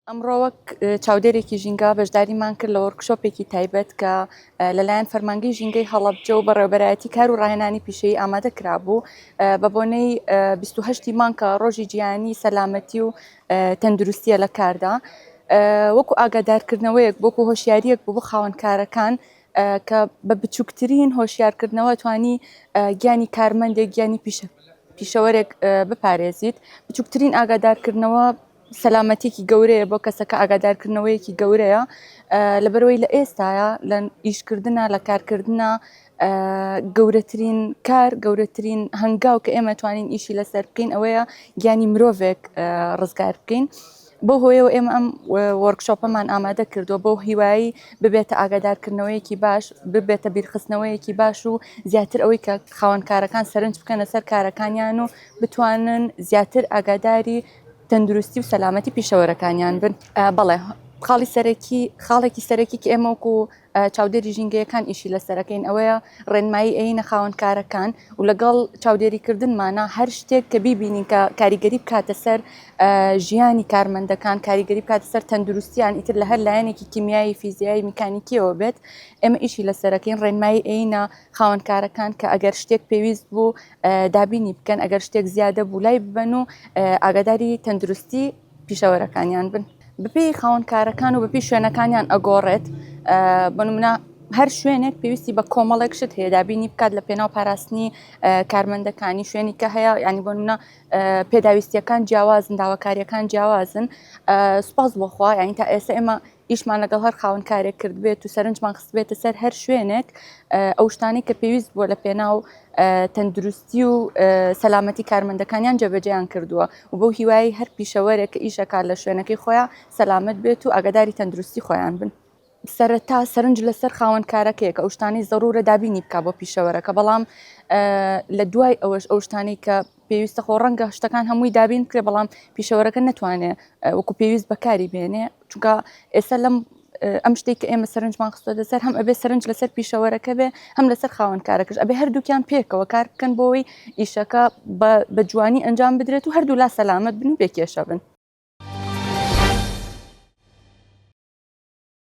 ئەمڕۆ وەک چاودێرێکی ژینگە بەشداریمان کرد لە وەرکشۆپێکی تایبەت کە لەلایەن فەرمانگەی ژینگەی هەڵەبجە و بەڕێوەبەرایەتی کار و ڕاهێنانی پیشەیی ئامادە کرابوو بە بۆنەی 28 مانکە ڕۆژی جیهانی سەلامەتی و تەندروستیە لە کاردا وەکو ئاگادارکردنەوەیەک بۆکو هۆشیاریەک بۆ خاوەنکارەکان کە بە بچووکترین هۆشیارکردنەوە توانی گیانی کارمەندێک گیانی پیشەوەرێک بپارێزیت. بچووکترین ئاگادارکردنەوە سەلامەتێکی گەورەیە بۆ کەسەکە ئاگادارکردنەوەیەکی گەورەیە لەبەرەوەی لە ئێستاە لە ئیشکردە لە کارکردە گەورەترین کار گەورەترین هەنگاو کە ئێمە توانین ئیشی لەسەر بکەین ئەوەیە گیانی مرۆڤێک ڕزگار بکەین. بۆ هۆیەوە ئێمە ئەم وەرکشۆپەمان ئامادە کردووە بۆ هیوایی ببێتە ئاگادارکردنەوەیەکی باش ببێتە بیرخستنەوەیەکی باش و زیاتر ئەوەی کە خاوەنکارەکان سەرنج بکەنە سەر کارەکانیان و بتوانن زیاتر ئاگاداری تەندروستی و سەلامەتی پیشەوەرەکانیان بن. بەڵێ خاڵێکی سەرەکی کە ئێمە وەکو چاودێری ژینگەیەکان ئیشی لەسەرەکەین ئەوەیە ڕێنمایی ئەینە خاوەنکارەکان و لەگەڵ چاودێریکردنمانە هەر شتێک کە بیبینین کە کاریگەری بکاتە سەر ژیانی کارمەندەکان کاریگەری بکاتە سەر تەندروستیان ئیتر لە هەر لایەنێکی کیمیایی فیزیایی میکانیکیەوە بێت ئێمە ئیشی لەسەرەکەین ڕێنمایی ئەینە خاوەنکارەکان کە ئەگەر شتێک پێویست بوو دابینی بکەن ئەگەر شتێک زیادە بوو لای ببەن و ئاگاداری تەندروستی پیشەوەرەکانیان بن. بەپێی خاوەنکارەکان و بەپێی شوێنەکانیان ئەگۆڕێت بەنمونە هەر شوێنێک پێویستی بە کۆمەڵێک شت هەیە دابینی بکات لە پێناو پاراستنی کارمەندەکانی شوێنی کە هەیە ینی بۆنمونە پێداویستیەکان جیاوازن داواکاریەکان جیاوازن سوپاس بۆخوا یانی تا ئێستا ئێمە ئیشمان لەگەڵ هەر خاوەنکارێک کرد بێت و سەرنجمان خست بێتە سەر هەر شوێنێک ئەو شتانی کە پێویست بووە لە پێناو تەندروستی و سەلامەتی کارمەندەکانیان جێبەجێیان کردووە و بەو هیوایی هەر پیشەوەرێک کە ئیشەکات لە شوێنەکەی خۆیان سەلامەت بێت و ئاگاداری تەندروستی خۆیان بن. سەرەتا سەرنج لەسەر خاوەنکارەکەیە کە ئەو شتانەی زەڕورە دابینی بکات بۆ پیشەوەرەکە بەڵام لە دوای ئەوەش ئەو شتانەی کە پێویستە خۆ ڕەنگە شتەکان هەمووی دابین کرێ بەڵام پیشەوەرەکە نەتوانێت وەکو پێویست بەکاری بێنێ چونکە ئێستا ئەم شتێک کە ئێمە سەرنجمان خستۆتە سەر هەم ئەبێ سەرنج لەسەر پیشەوەرەکە بێ هەم لەسەر خاوەنکارەکەش ئەبێ هەردووکیان پێکەوە کار بکەن بۆەوەی ئیشەکە بە جوانی ئەنجام بدرێت و هەردوو لا سەلامەت بن و بێکێشە بن.